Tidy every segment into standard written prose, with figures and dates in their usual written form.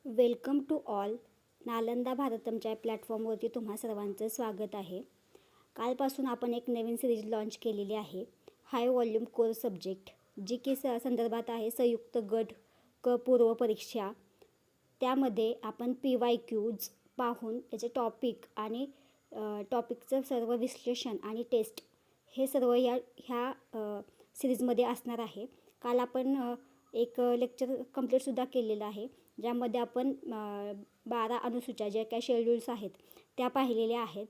Welcome to all. Nalanda भारतमच्या या प्लॅटफॉर्मवरती तुम्हा सर्वांचं स्वागत आहे. कालपासून आपण एक नवीन सिरीज लॉन्च केलेली आहे, हाय व्हॉल्यूम कोर सब्जेक्ट, जी की संदर्भात आहे संयुक्त गट क पूर्व परीक्षा. त्यामध्ये आपण PYQs पाहून त्याचे टॉपिक आणि टॉपिकचं सर्व विश्लेषण आणि टेस्ट हे सर्व ह्या सिरीजमध्ये असणार आहे. काल आपण एक लेक्चर कंप्लीटसुद्धा केलेलं आहे, ज्यामध्ये आपण 12 अनुसूच्या ज्या काही शेड्यूल्स आहेत त्या पाहिलेल्या आहेत.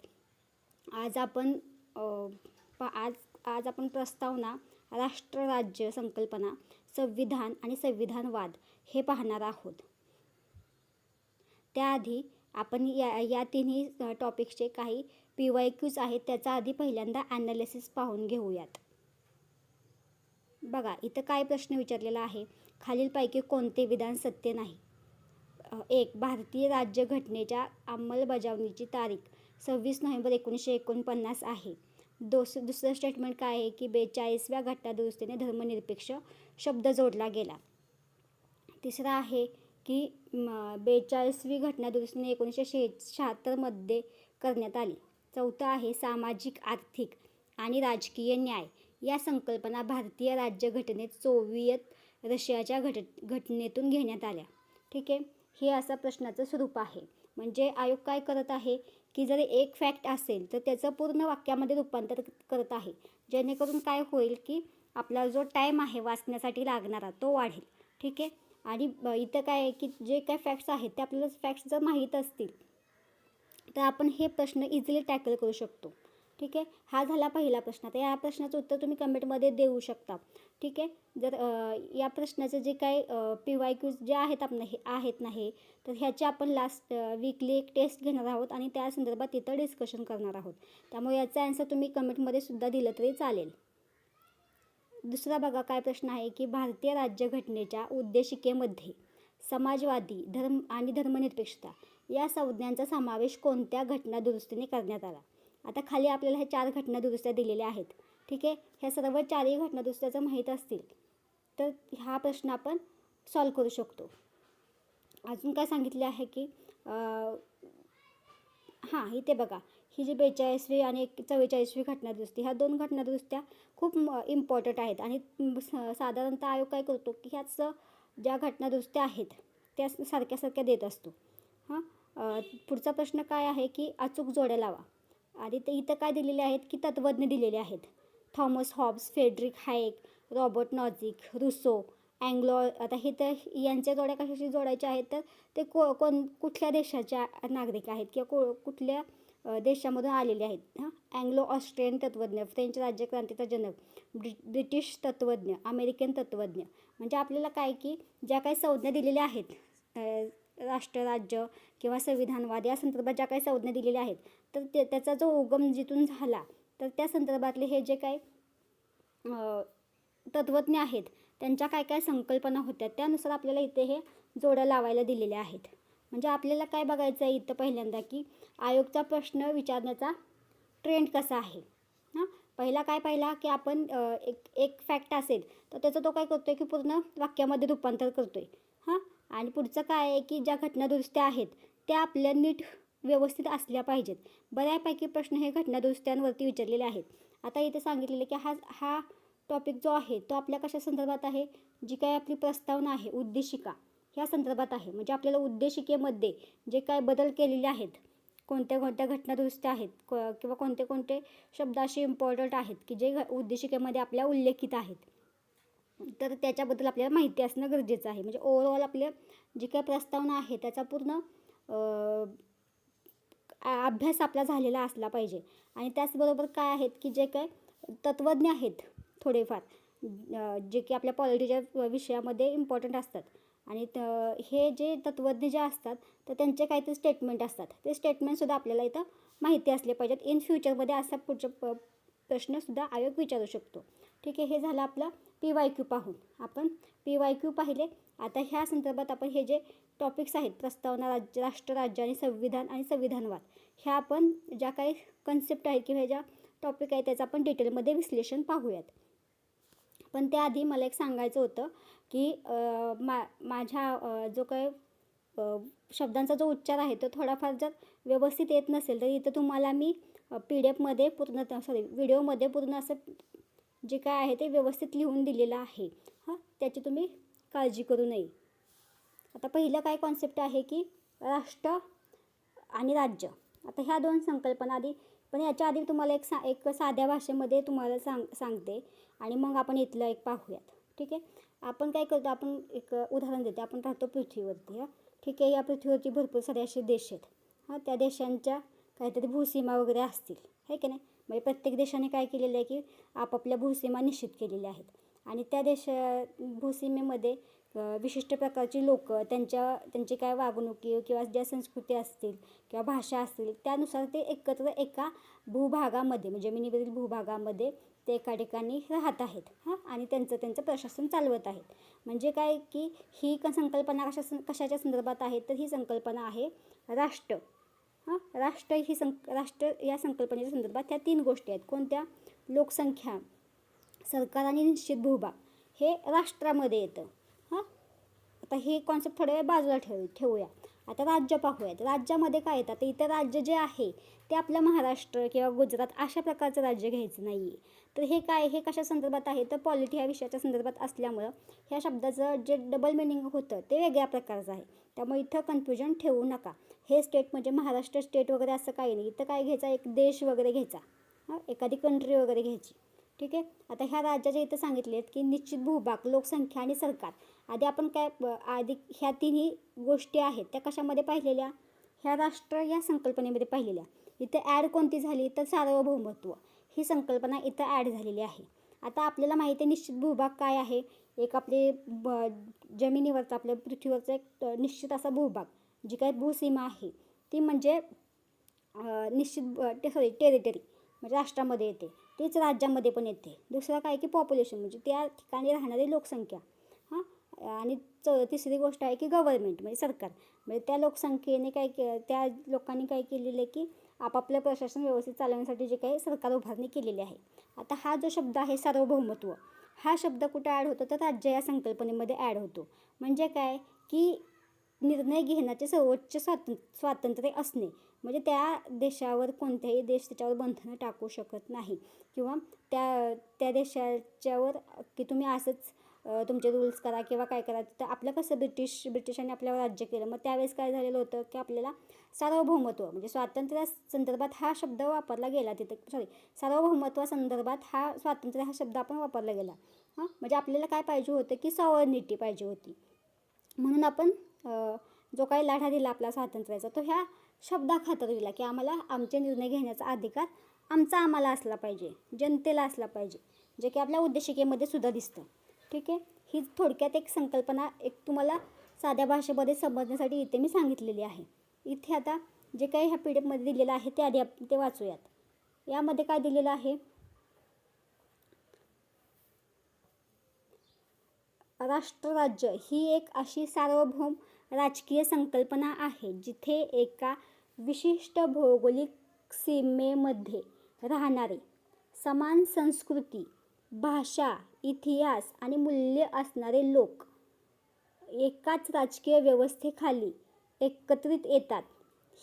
आज आपण प्रस्तावना, राष्ट्र राज्य संकल्पना, संविधान आणि संविधानवाद हे पाहणार आहोत. त्याआधी आपण या तिन्ही टॉपिक्सचे काही PYQs आहेत त्याचा आधी पहिल्यांदा ॲनालिसिस पाहून घेऊयात. बघा, इथं काय प्रश्न विचारलेला आहे, खालीलपैकी कोणते विधान सत्य नाही? 1. भारतीय राज्यघटनेच्या अंमलबजावणीची तारीख 26 नोव्हेंबर 1949 आहे. दुसरं स्टेटमेंट काय आहे की 42व्या घटनादुरुस्तीने धर्मनिरपेक्ष शब्द जोडला गेला. तिसरं आहे की 42वी घटनादुरुस्तीने 1976 करण्यात आली. चौथं आहे सामाजिक, आर्थिक आणि राजकीय न्याय या संकल्पना भारतीय राज्यघटनेत सोव्हिएत रशियाच्या घटनेतून घेण्यात आल्या. ठीक आहे, हे असं प्रश्नाचं स्वरूप आहे. म्हणजे आयोग काय करत आहे की जर एक फॅक्ट असेल तर त्याचं पूर्ण वाक्यामध्ये रूपांतर करत आहे, जेणेकरून काय होईल की आपला जो टाईम आहे वाचण्यासाठी लागणारा तो वाढेल. ठीक आहे, आणि इथं काय आहे की जे काय फॅक्ट्स आहेत ते आपल्याला फॅक्ट्स जर माहीत असतील तर आपण हे प्रश्न इझिली टॅकल करू शकतो. ठीक आहे, हा झाला पहिला प्रश्न. तर या प्रश्नाचं उत्तर तुम्ही कमेंटमध्ये देऊ शकता. ठीक आहे, जर या प्रश्नाचं जे काय PYQs जे आहेत नाही तर ह्याचे आपण लास्ट वीकली एक टेस्ट घेणार आहोत आणि त्या संदर्भात तिथं डिस्कशन करणार आहोत. त्यामुळे याचा आन्सर तुम्ही कमेंटमध्ये सुद्धा दिलं तरी चालेल. दुसरा बघा काय प्रश्न आहे की भारतीय राज्यघटनेच्या उद्देशिकेमध्ये समाजवादी, धर्म आणि धर्मनिरपेक्षता या संज्ञांचा समावेश कोणत्या घटनादुरुस्तीने करण्यात आला? आता खाली आपल्याला ह्या 4 घटनादुरुस्त्या दिलेल्या आहेत. ठीक आहे, ह्या सर्व 4ही घटनादुरुस्त्या माहीत असतील तर हा प्रश्न आपण सॉल्व करू शकतो. अजून काय सांगितले आहे की इथे बघा, ही जी 42वी आणि 44वी घटनादुरुस्ती, ह्या 2 घटनादुरुस्त्या खूप इम्पॉर्टंट आहेत आणि साधारणतः आयोग काय करतो की ह्याच ज्या घटनादुरुस्त्या आहेत त्या सारख्या देत असतो. पुढचा प्रश्न काय आहे की अचूक जोड्या लावा. आणि ते इथं काय दिलेले आहेत की तत्त्वज्ञ दिलेले आहेत. Thomas Hobbes, Friedrich Hayek, Robert Nozick, Rousseau, Anglo. आता हे तर यांच्या जोड्या कशाशी जोडायच्या आहेत तर ते कुठल्या देशाच्या नागरिक आहेत किंवा कुठल्या देशामधून आलेले आहेत. अँग्लो ऑस्ट्रियन तत्त्वज्ञ, फ्रेंच राज्यक्रांतीचा जनक, ब्रिटिश तत्त्वज्ञ, अमेरिकन तत्त्वज्ञ. म्हणजे आपल्याला काय की ज्या काही संज्ञा दिलेल्या आहेत राष्ट्रराज्य किंवा संविधानवाद या संदर्भात ज्या काही संज्ञा दिलेल्या आहेत तर त्याचा जो उगम जिथून झाला तर त्या संदर्भातले हे जे काही तत्त्वज्ञ आहेत त्यांच्या काय काय संकल्पना होत्या त्यानुसार आपल्याला इथे हे जोड्या लावायला दिलेल्या आहेत. म्हणजे आपल्याला काय बघायचं आहे इथं पहिल्यांदा की आयोगचा प्रश्न विचारण्याचा ट्रेंड कसा आहे. पहिला काय पाहिला की आपण एक फॅक्ट असेल तर त्याचं तो काय करतो आहे की पूर्ण वाक्यामध्ये रूपांतर करतो आहे. आणि पुढचं काय आहे की ज्या घटनादुरुस्त्या आहेत त्या आपल्या नीट व्यवस्थित असल्या पाहिजेत. बऱ्यापैकी प्रश्न हे घटनादुरुस्त्यांवरती विचारलेले आहेत. आता इथे सांगितलेले की हा टॉपिक जो आहे तो आपल्या कशा संदर्भात आहे, जी काही आपली प्रस्तावना आहे, उद्देशिका ह्या संदर्भात आहे. म्हणजे आपल्याला उद्देशिकेमध्ये जे काय बदल केलेले आहेत, कोणत्या घटनादुरुस्त्या आहेत किंवा कोणते शब्द असे इम्पॉर्टंट आहेत की जे उद्देशिकेमध्ये आपल्या उल्लेखित आहेत, तर त्याच्याबद्दल आपल्याला माहिती असणं गरजेचं आहे. म्हणजे ओव्हरऑल आपल्या जी काही प्रस्तावना आहे त्याचा पूर्ण अभ्यास आपला झालेला असला पाहिजे. आणि त्याचबरोबर काय आहेत की जे काय तत्त्वज्ञ आहेत थोडेफार जे की आपल्या पॉलिटीच्या विषयामध्ये इम्पॉर्टंट असतात आणि हे जे तत्त्वज्ञ जे असतात तर त्यांचे काहीतरी स्टेटमेंट असतात, ते स्टेटमेंटसुद्धा आपल्याला इथं माहिती असले पाहिजेत. इन फ्युचरमध्ये असा पुढचा प्रश्नसुद्धा आयोग विचारू शकतो. ठीक आहे, हे झालं आपलं PYQ पाहून. आपण PYQ पाहिले. आता ह्या संदर्भात आपण हे जे टॉपिक्स आहेत प्रस्तावना, राष्ट्र राज्य आणि संविधान आणि संविधानवाद, ह्या आपण ज्या काही कन्सेप्ट आहेत किंवा ज्या टॉपिक आहे त्याचं आपण डिटेलमध्ये विश्लेषण पाहूयात. पण त्याआधी मला एक सांगायचं होतं की माझ्या जो काही शब्दांचा जो उच्चार आहे तो थोडाफार जर व्यवस्थित येत नसेल तर इथं तुम्हाला मी PDF मध्ये व्हिडिओमध्ये पूर्ण असं जे काय आहे ते व्यवस्थित लिहून दिलेलं आहे. त्याची तुम्ही काळजी करू नये. आता पहिलं काय कॉन्सेप्ट आहे की राष्ट्र आणि राज्य. आता ह्या दोन संकल्पना आधी, पण याच्या आधी तुम्हाला एक साध्या भाषेमध्ये तुम्हाला सांगते आणि मग आपण इथलं एक पाहूयात. ठीक आहे. आपण काय करतो, आपण एक उदाहरण देते. आपण राहतो पृथ्वीवरती. ठीक आहे. या पृथ्वीवरती भरपूर सारे असे देश आहेत. त्या देशांच्या काहीतरी भूसीमा वगैरे असतील, आहे की नाही. म्हणजे प्रत्येक देशाने काय केलेलं आहे की आपापल्या भूसीमा निश्चित केलेल्या आहेत आणि त्या भूसीमेमध्ये विशिष्ट प्रकारची लोक त्यांची काय वागणुकी किंवा ज्या संस्कृती असतील किंवा भाषा असतील त्यानुसार ते एकत्र एका भूभागामध्ये म्हणजे जमिनीवरील भूभागामध्ये ते एका ठिकाणी राहत आहेत. आणि त्यांचं प्रशासन चालवत आहेत. म्हणजे काय की ही संकल्पना कशाच्या संदर्भात आहे तर ही संकल्पना आहे राष्ट्र. राष्ट्र या संकल्पनेच्या संदर्भात ह्या 3 गोष्टी आहेत. कोणत्या? लोकसंख्या, सरकार आणि निश्चित भूभाग हे राष्ट्रामध्ये येतं. आता हे कॉन्सेप्ट थोड्या वेळ बाजूला ठेवूया. आता राज्य पाहूयात. राज्यामध्ये काय येतात तर इथं राज्य जे आहे ते आपलं महाराष्ट्र किंवा गुजरात अशा प्रकारचं राज्य घ्यायचं नाही आहे. तर हे कशा संदर्भात आहे तर पॉलिटी ह्या विषयाच्या संदर्भात असल्यामुळं ह्या शब्दाचं जे डबल मिनिंग होतं ते वेगळ्या प्रकारचं आहे. त्यामुळे इथं कन्फ्युजन ठेवू नका. हे स्टेट म्हणजे महाराष्ट्र स्टेट वगैरे असं काही नाही. इथं काय घ्यायचं, एक देश वगैरे घ्यायचा, एखादी कंट्री वगैरे घ्यायची. ठीक आहे. आता ह्या राज्याच्या इथं सांगितले आहेत की निश्चित भूभाग, लोकसंख्या आणि सरकार. आधी आपण आधी ह्या 3ही गोष्टी आहेत त्या कशामध्ये पाहिलेल्या? ह्या राष्ट्र या संकल्पनेमध्ये पाहिलेल्या. इथे ॲड कोणती झाली तर सार्वभौमत्व ही संकल्पना इथं ॲड झालेली आहे. आता आपल्याला माहिती आहे निश्चित भूभाग काय आहे. एक आपले जमिनीवरचा आपल्या पृथ्वीवरचा एक निश्चित असा भूभाग, जी काही भूसीमा आहे ती म्हणजे टेरिटरी म्हणजे राष्ट्रामध्ये येते. तीच राज्यामध्ये पण येते. दुसरं काय की पॉप्युलेशन म्हणजे त्या ठिकाणी राहणारी लोकसंख्या. आणि तिसरी गोष्ट आहे की गव्हर्नमेंट म्हणजे सरकार. म्हणजे त्या लोकसंख्येने त्या लोकांनी काय केलेलं आहे की आपापलं प्रशासन व्यवस्थित चालवण्यासाठी जे काही सरकार उभारणी केलेली आहे. आता हा जो शब्द आहे सार्वभौमत्व, हा शब्द कुठं ॲड होतो तर राज्य या संकल्पनेमध्ये ॲड होतो. म्हणजे काय की निर्णय घेण्याचे सर्वोच्च स्वातंत्र्य असणे. म्हणजे त्या देशावर कोणत्याही देश त्याच्यावर बंधनं टाकू शकत नाही किंवा त्या देशाच्यावर की तुम्ही असंच तुमचे रूल्स करा किंवा काय करा. तर आपलं कसं ब्रिटिशांनी आपल्यावर राज्य केलं. मग त्यावेळेस काय झालेलं होतं की आपल्याला सार्वभौमत्व म्हणजे स्वातंत्र्या संदर्भात हा शब्द वापरला गेला. सार्वभौमत्वासंदर्भात स्वातंत्र्य हा शब्द आपण वापरला गेला. म्हणजे आपल्याला काय पाहिजे होतं की सॉव्हर्निटी पाहिजे होती. म्हणून आपण जो काही लढा दिला आपला स्वातंत्र्याचा तो ह्या शब्दाखातर दिला की आम्हाला आमचे निर्णय घेण्याचा अधिकार आम्हाला असला पाहिजे, जनतेला असला पाहिजे, जे की आपल्या उद्देशिकेमध्ये सुद्धा दिसतं. ठीक आहे. ही थोडक्यात एक संकल्पना एक तुम्हाला साध्या भाषेमध्ये समजण्यासाठी इथे मी सांगितलेली आहे. इथे आता जे काही ह्या PDF दिलेलं आहे ते आधी ते वाचूयात. यामध्ये काय दिलेलं आहे? राष्ट्र राज्य ही एक अशी सार्वभौम राजकीय संकल्पना आहे जिथे एका विशिष्ट भौगोलिक सीमेमध्ये राहणारे समान संस्कृती, भाषा, इतिहास आणि मूल्य असणारे लोक एकाच राजकीय व्यवस्थेखाली एकत्रित येतात.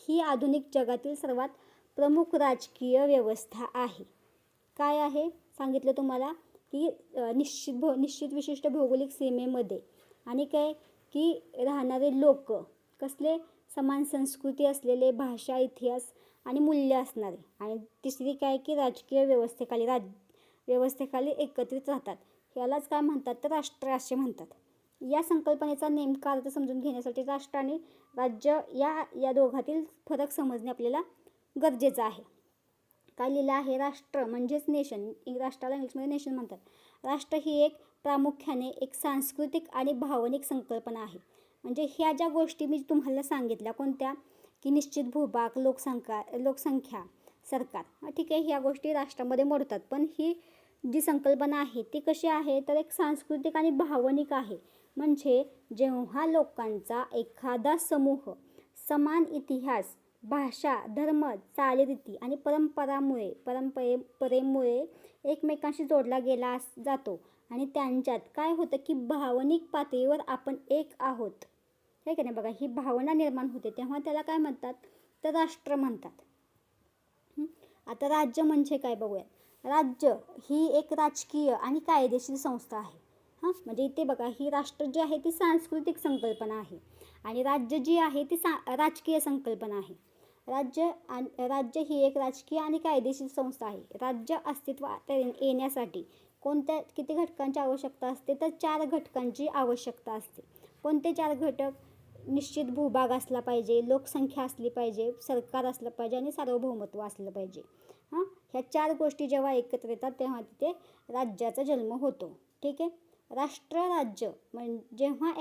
ही आधुनिक जगातील सर्वात प्रमुख राजकीय व्यवस्था आहे. काय आहे सांगितलं तुम्हाला की निश्चित विशिष्ट भौगोलिक सीमेमध्ये आणि काय की राहणारे लोक कसले समान संस्कृती असलेले, भाषा, इतिहास आणि मूल्य असणारे. आणि तिसरी काय की राजकीय व्यवस्थेखाली एकत्रित राहतात. यालाच काय म्हणतात तर राष्ट्र असे म्हणतात. या संकल्पनेचा नेमका अर्थ समजून घेण्यासाठी राष्ट्र आणि राज्य या दोघातील फरक समजणे आपल्याला गरजेचं आहे. काय लिहिलं आहे? राष्ट्र म्हणजेच नेशन. राष्ट्राला इंग्लिशमध्ये नेशन म्हणतात. राष्ट्र ही एक प्रामुख्याने एक सांस्कृतिक आणि भावनिक संकल्पना आहे. म्हणजे ह्या ज्या गोष्टी मी तुम्हाला सांगितल्या कोणत्या की निश्चित भूभाग, लोकसंख्या, सरकार. ठीक आहे. ह्या गोष्टी राष्ट्रामध्ये मोडतात. पण ही जी संकल्पना आहे ती कशी आहे तर एक सांस्कृतिक आणि भावनिक आहे. म्हणजे जेव्हा लोकांचा एखादा समूह समान इतिहास, भाषा, धर्म, चालीरीती आणि परंपरेमुळे एकमेकांशी जोडला गेला जातो आणि त्यांच्यात काय होतं की भावनिक पातळीवर आपण एक आहोत ठीक आहे ना. बघा, ही भावना निर्माण होते तेव्हा त्याला काय म्हणतात, तर राष्ट्र म्हणतात. आता राज्य म्हणजे काय बघूया. राज्य ही एक राजकीय आणि कायदेशीर संस्था आहे. म्हणजे इथे बघा, ही राष्ट्र जी आहे ती सांस्कृतिक संकल्पना आहे आणि राज्य जी आहे ती राजकीय संकल्पना आहे. राज्य ही एक राजकीय आणि कायदेशीर संस्था आहे. राज्य अस्तित्वात येण्यासाठी किती घटकांची आवश्यकता असते, तर 4 घटकांची आवश्यकता असते. कोणते 4 घटक? निश्चित भूभाग असला पाहिजे, लोकसंख्या असली पाहिजे, सरकार असलं पाहिजे आणि सार्वभौमत्व असलं पाहिजे. ह्या 4 गोष्टी जेव्हा एकत्र येतात तेव्हा तिथे राज्याचा जन्म होतो. ठीक आहे. राष्ट्र राज्य जेव्हा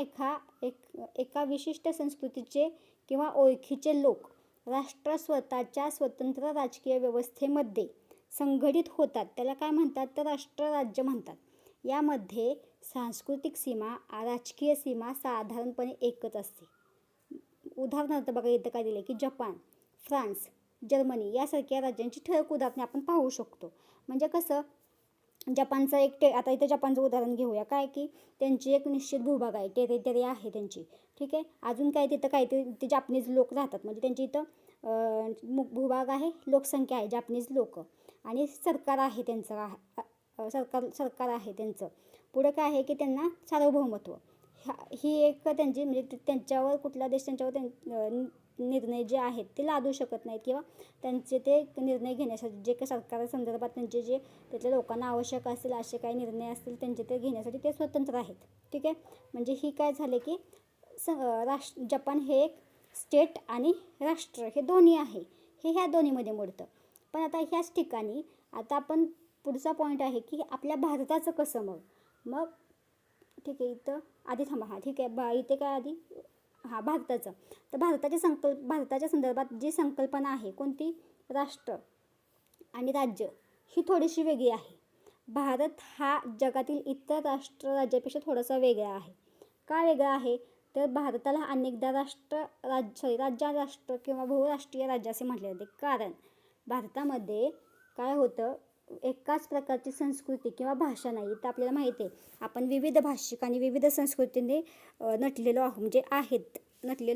एका विशिष्ट संस्कृतीचे किंवा ओळखीचे लोक राष्ट्र स्वतःच्या स्वतंत्र राजकीय व्यवस्थेमध्ये संघटित होतात त्याला काय म्हणतात, तर राष्ट्र राज्य म्हणतात. यामध्ये सांस्कृतिक सीमा, राजकीय सीमा साधारणपणे एकच असते. उदाहरणार्थ बघा, इथं काय दिले की जपान, फ्रान्स, जर्मनी यासारख्या राज्यांची ठळक उदाहरणे आपण पाहू शकतो. म्हणजे कसं, जपानचं आता इथं जपानचं उदाहरण घेऊया. काय की त्यांची एक निश्चित भूभाग आहे, टेरिटरी आहे त्यांची. ठीक आहे. अजून काय तिथं ते जापनीज लोक राहतात, म्हणजे त्यांची इथं भूभाग आहे, लोकसंख्या आहे जापनीज लोक आणि सरकार आहे त्यांचं, सरकार आहे त्यांचं. पुढं काय आहे की त्यांना सार्वभौमत्व. ही एक त्यांची म्हणजे त्यांच्यावर कुठला देश त्यांच्यावर निर्णय जे आहेत ते लादू शकत नाहीत किंवा त्यांचे ते निर्णय घेण्यासाठी जे काही सरकारसंदर्भात त्यांचे त्याच्या लोकांना आवश्यक असतील असे काही निर्णय असतील त्यांचे ते घेण्यासाठी ते स्वतंत्र आहेत. ठीक आहे. म्हणजे ही काय झाले की जपान हे एक स्टेट आणि राष्ट्र हे दोन्ही आहे, हे ह्या दोन्हीमध्ये मोडतं. पण आता ह्याच ठिकाणी आता आपण पुढचा पॉईंट आहे की आपल्या भारताचं कसं मग ठीक आहे. इथं आधी थांबा. ठीक आहे. इथे काय आधी भारताचं. तर भारताच्या संदर्भात जी संकल्पना आहे कोणती, राष्ट्र आणि राज्य, ही थोडीशी वेगळी आहे. भारत हा जगातील इतर राज्यापेक्षा थोडासा वेगळा आहे. का वेगळा आहे, तर भारताला अनेकदा राज्य राष्ट्र किंवा बहुराष्ट्रीय राज्य असे म्हटले जाते. कारण भारतामध्ये काय होतं, एकाच प्रकारची संस्कृती किंवा भाषा नाही. तर आपल्याला माहिती आहे आपण विविध भाषिक आणि विविध संस्कृतीने नटलेलो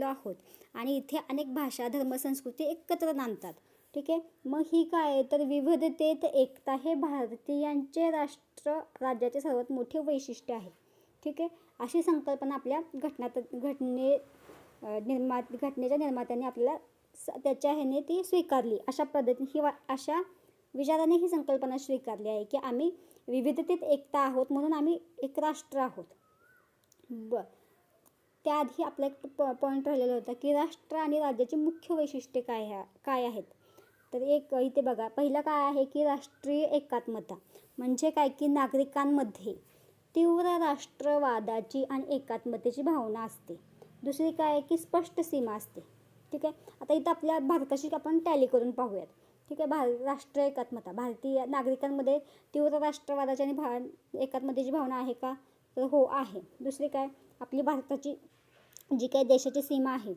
आहोत आणि इथे अनेक भाषा, धर्म, संस्कृती एकत्र नांदतात. ठीक आहे. मग ही काय तर विविधतेत एकता हे भारतीयांचे राज्याचे सर्वात मोठे वैशिष्ट्य आहे. ठीक आहे. अशी संकल्पना आपल्या घटनेच्या निर्मात्यांनी आपल्याला त्याच्या ह्याने ती स्वीकारली. अशा पद्धतीने अशा विचाराने ही संकल्पना स्वीकारली आहे की आम्ही विविधतेत एकता आहोत म्हणून आम्ही एक राष्ट्र आहोत. त्याआधी आपला एक पॉईंट राहिलेला होता की राष्ट्र आणि राज्याची मुख्य वैशिष्ट्ये काय आहेत. तर इथे बघा, पहिलं काय आहे की राष्ट्रीय एकात्मता. म्हणजे काय की नागरिकांमध्ये तीव्र राष्ट्रवादाची आणि एकात्मतेची भावना असते. दुसरी काय आहे की स्पष्ट सीमा असते. ठीक आहे. आता इथं आपल्या भारताशी आपण टॅली करून पाहूयात. ठीक आहे. राष्ट्रीय एकात्मता, भारतीय नागरिकांमध्ये तीव्र राष्ट्रवादाची आणि एकात्मतेची भावना आहे का, तर हो आहे. दुसरी काय, आपली भारताची जी काही देशाची सीमा आहे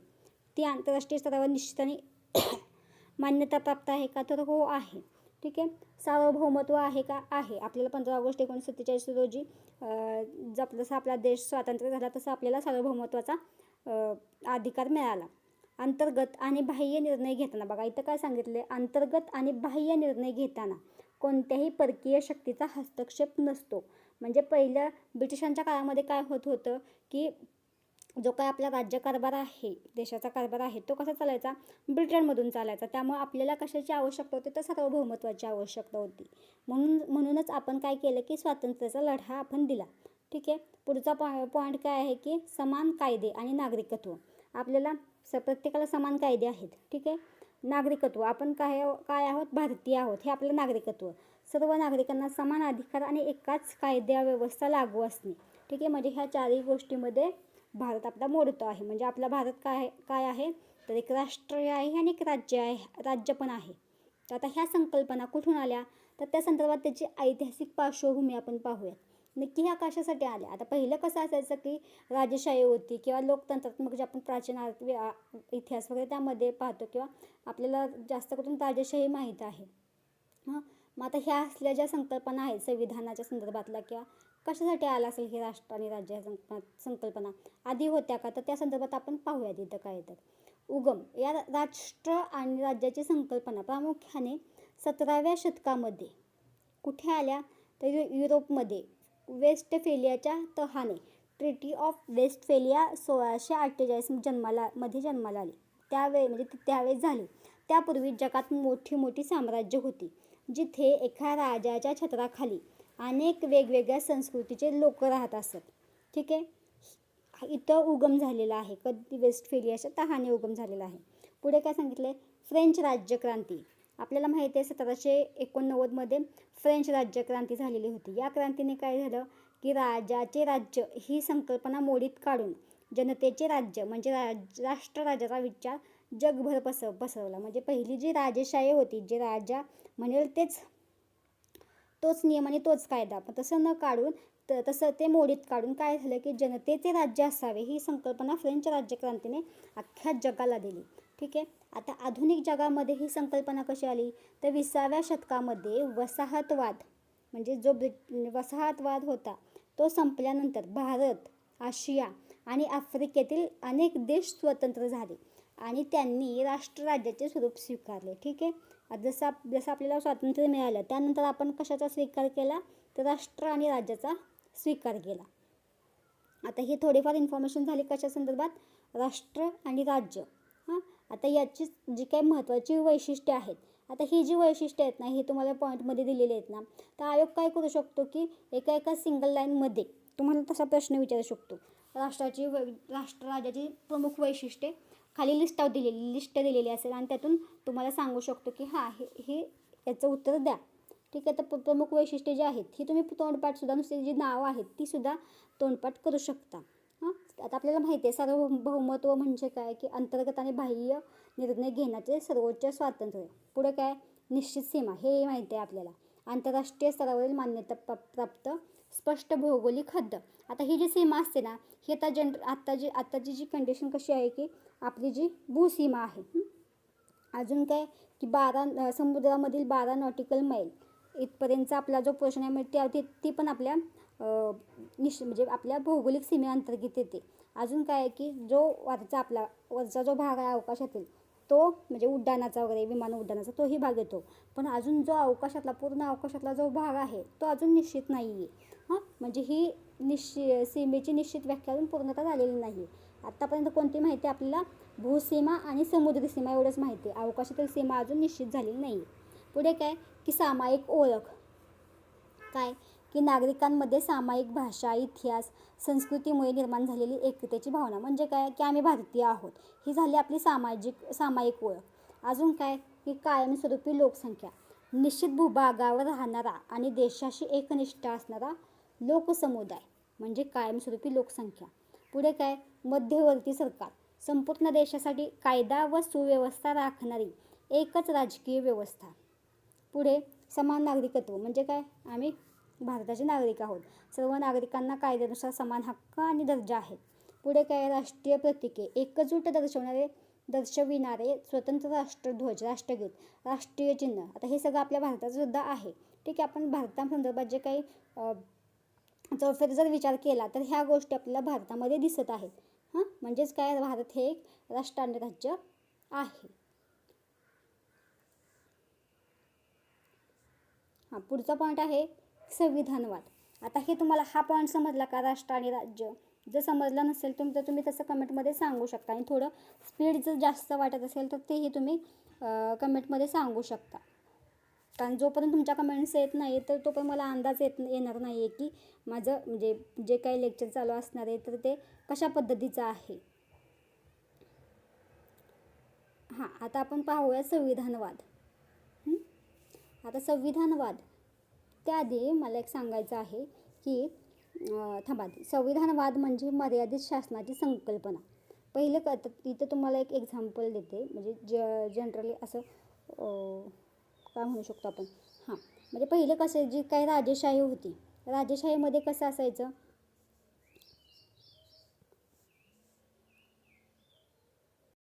ती आंतरराष्ट्रीय स्तरावर निश्चितपणे मान्यता प्राप्त आहे का, तर हो आहे. ठीक आहे. सार्वभौमत्व आहे का, आहे. आपल्याला 15 ऑगस्ट 1947 रोजी जसं आपला देश स्वातंत्र्य झाला तसं आपल्याला सार्वभौमत्वाचा अधिकार मिळाला. अंतर्गत आणि बाह्य निर्णय घेताना, बघा इथं काय सांगितले, अंतर्गत आणि बाह्य निर्णय घेताना कोणत्याही परकीय शक्तीचा हस्तक्षेप नसतो. म्हणजे पहिल्या ब्रिटिशांच्या काळामध्ये काय होतं की जो काय आपला राज्यकारभार आहे, देशाचा कारभार आहे, तो कसा चालायचा, ब्रिटनमधून चालायचा. त्यामुळे आपल्याला कशाची आवश्यकता होती, तर सार्वभौमत्वाची आवश्यकता होती. म्हणूनच आपण काय केलं की स्वातंत्र्याचा लढा आपण दिला. ठीक आहे. पुढचा पॉईंट काय आहे की समान कायदे आणि नागरिकत्व. आपल्याला प्रत्येकाला समान कायदे आहेत. ठीक आहे. नागरिकत्व, आपण काय आहोत, भारतीय आहोत, हे आपलं नागरिकत्व. सर्व नागरिकांना समान अधिकार आणि एकाच व्यवस्था लागू असणे. ठीक आहे. म्हणजे ह्या 4ही गोष्टीमध्ये भारत आपला मोडतो आहे. म्हणजे आपला भारत काय आहे, तर एक राष्ट्र आहे आणि एक राज्य पण आहे. तर आता ह्या संकल्पना कुठून आल्या, तर त्या संदर्भात त्याची ऐतिहासिक पार्श्वभूमी आपण पाहूयात. नक्की ह्या कशासाठी आल्या. आता पहिलं कसं असायचं की राजेशाही होती किंवा लोकतंत्रात्मक जे आपण प्राचीन इतिहास वगैरे त्यामध्ये पाहतो किंवा आपल्याला जास्त करून राजेशाही माहीत आहे. मग आता ह्या असल्या ज्या संकल्पना आहेत संविधानाच्या संदर्भातल्या किंवा कशासाठी आला असेल हे राष्ट्र आणि राज्य ह्या संकल्पना आधी होत्या का, तर त्या संदर्भात आपण पाहूयात इथं काय तर. उगम या राष्ट्र आणि राज्याची संकल्पना प्रामुख्याने 17व्या शतकामध्ये कुठे आल्या, तर युरोपमध्ये वेस्टफेलियाच्या तहाने ट्रिटी ऑफ वेस्टफेलिया 1648 जन्माला आली. त्यावेळेस झाली. त्यापूर्वी जगात मोठी मोठी साम्राज्य होती, जिथे एका राजाच्या छत्राखाली अनेक वेगवेगळ्या संस्कृतीचे लोक राहत असत. ठीक आहे, इथं उगम झालेला आहे. कधी वेस्टफेलियाच्या तहाने उगम झालेला आहे. पुढे काय सांगितलंय, फ्रेंच राज्यक्रांती. आपल्याला माहिती आहे 1789मध्ये फ्रेंच राज्यक्रांती झालेली होती. या क्रांतीने काय झालं की राजाचे राज्य ही संकल्पना मोडीत काढून जनतेचे राज्य म्हणजे राष्ट्रराजाचा विचार जगभर पसरवला. म्हणजे पहिली जी राजेशाही होती, जे राजा म्हणेल तोच नियम आणि तोच कायदा, पण तसं न काढून तसं ते मोडीत काढून काय झालं की जनतेचे राज्य असावे ही संकल्पना फ्रेंच राज्यक्रांतीने अख्ख्या जगाला दिली. ठीक आहे, आता आधुनिक जगामध्ये ही संकल्पना कशी आली, तर 20व्या शतकामध्ये वसाहतवाद म्हणजे जो वसाहतवाद होता तो संपल्यानंतर भारत, आशिया आणि आफ्रिकेतील अनेक देश स्वतंत्र झाले आणि त्यांनी राष्ट्रराज्याचे स्वरूप स्वीकारले. ठीक आहे, जसं आपल्याला स्वातंत्र्य मिळालं त्यानंतर आपण कशाचा स्वीकार केला, तर राष्ट्र आणि राज्याचा स्वीकार केला. आता ही थोडीफार इन्फॉर्मेशन झाली कशा संदर्भात, राष्ट्र आणि राज्य. आता याची जी काही महत्त्वाची वैशिष्ट्ये आहेत, आता ही जी वैशिष्ट्ये आहेत ना, हे तुम्हाला पॉईंटमध्ये दिलेले आहेत ना, तर आयोग काय करू शकतो की एका सिंगल लाईनमध्ये तुम्हाला तसा प्रश्न विचारू शकतो. राष्ट्र राज्याची प्रमुख वैशिष्ट्ये खाली लिस्ट दिलेली असेल आणि त्यातून तुम्हाला सांगू शकतो की हे याचं उत्तर द्या. ठीक आहे, तर प्रमुख वैशिष्ट्ये जी आहेत ही तुम्ही तोंडपाठसुद्धा नुसती जी नावं आहेत ती सुद्धा तोंडपाठ करू शकता. आता आपल्याला माहिती आहे सार्वभौमत्व म्हणजे काय, की अंतर्गत आणि बाह्य निर्णय घेण्याचे सर्वोच्च स्वातंत्र्य. पुढे काय, निश्चित सीमा, हे माहिती आहे आपल्याला. आंतरराष्ट्रीय स्तरावरील मान्यता प्राप्त स्पष्ट भौगोलिक हद्द. आता ही जी सीमा असते ना, ही आत्ताची जी कंडिशन कशी आहे की आपली जी भूसीमा आहे. अजून काय की समुद्रामधील 12 नॉटिकल मैल इथपर्यंतचा आपला जो पोर्शन आहे ती पण आपल्या म्हणजे आपल्या भौगोलिक सीमेअंतर्गत येते. अजून काय आहे की जो वरचा जो भाग आहे अवकाशातील तो म्हणजे उड्डाणाचा वगैरे विमान उड्डाणाचा तोही भाग येतो. पण अजून जो पूर्ण अवकाशातला जो भाग आहे तो अजून निश्चित नाही आहे. म्हणजे ही सीमेची निश्चित व्याख्या अजून पूर्णतः झालेली नाही आहे. आत्तापर्यंत कोणती माहिती आपल्याला, भूसीमा आणि समुद्री सीमा एवढंच माहिती आहे. अवकाशातील सीमा अजून निश्चित झालेली नाही आहे. पुढे काय की सामायिक ओळख. काय की नागरिकांमध्ये सामायिक भाषा, इतिहास, संस्कृतीमुळे निर्माण झालेली एकतेची भावना. म्हणजे काय की आम्ही भारतीय आहोत, ही झाली आपली सामायिक ओळख. अजून काय की कायमस्वरूपी लोकसंख्या. निश्चित भूभागावर राहणारा आणि देशाशी एकनिष्ठ असणारा लोकसमुदाय म्हणजे कायमस्वरूपी लोकसंख्या. पुढे काय, मध्यवर्ती सरकार. संपूर्ण देशासाठी कायदा व सुव्यवस्था राखणारी एकच राजकीय व्यवस्था. पुढे समान नागरिकत्व. म्हणजे काय, आम्ही भारताचे नागरिक आहोत, सर्व नागरिकांना कायद्यानुसार समान हक्क आणि दर्जा आहेत. पुढे काय, राष्ट्रीय प्रतीके. एकजूट दर्शविणारे स्वतंत्र राष्ट्रध्वज, राष्ट्रगीत, राष्ट्रीय चिन्ह. आता हे सगळं आपल्या भारताचं सुद्धा आहे. ठीक आहे, आपण भारतासंदर्भात जे काही चौफेर जर विचार केला तर ह्या गोष्टी आपल्याला भारतामध्ये दिसत आहेत. म्हणजेच काय, भारत हे एक राष्ट्र आणि राज्य आहे. पुढचा पॉईंट आहे संविधानवाद. आता हे तुम्हाला हा पॉईंट समजला का, राष्ट्र आणि राज्य. जर समजलं नसेल तर तुम्ही तसं कमेंटमध्ये सांगू शकता आणि थोडं स्पीड जर जास्त वाटत असेल तर तेही तुम्ही कमेंटमध्ये सांगू शकता. कारण जोपर्यंत तुमच्या कमेंट्स येत नाही तर तोपर्यंत मला अंदाज येणार नाही आहे की माझं म्हणजे जे काही लेक्चर चालू असणार आहे तर ते कशा पद्धतीचं आहे. आता आपण पाहूया संविधानवाद. आता संविधानवाद त्याआधी मला एक सांगायचं आहे की संविधानवाद म्हणजे मर्यादित शासनाची संकल्पना. पहिलं इथं तुम्हाला एक एक्झाम्पल देते, म्हणजे जनरली असं काय म्हणू शकतो आपण. म्हणजे पहिलं कसं जी काही राजेशाही होती, राजेशाहीमध्ये कसं असायचं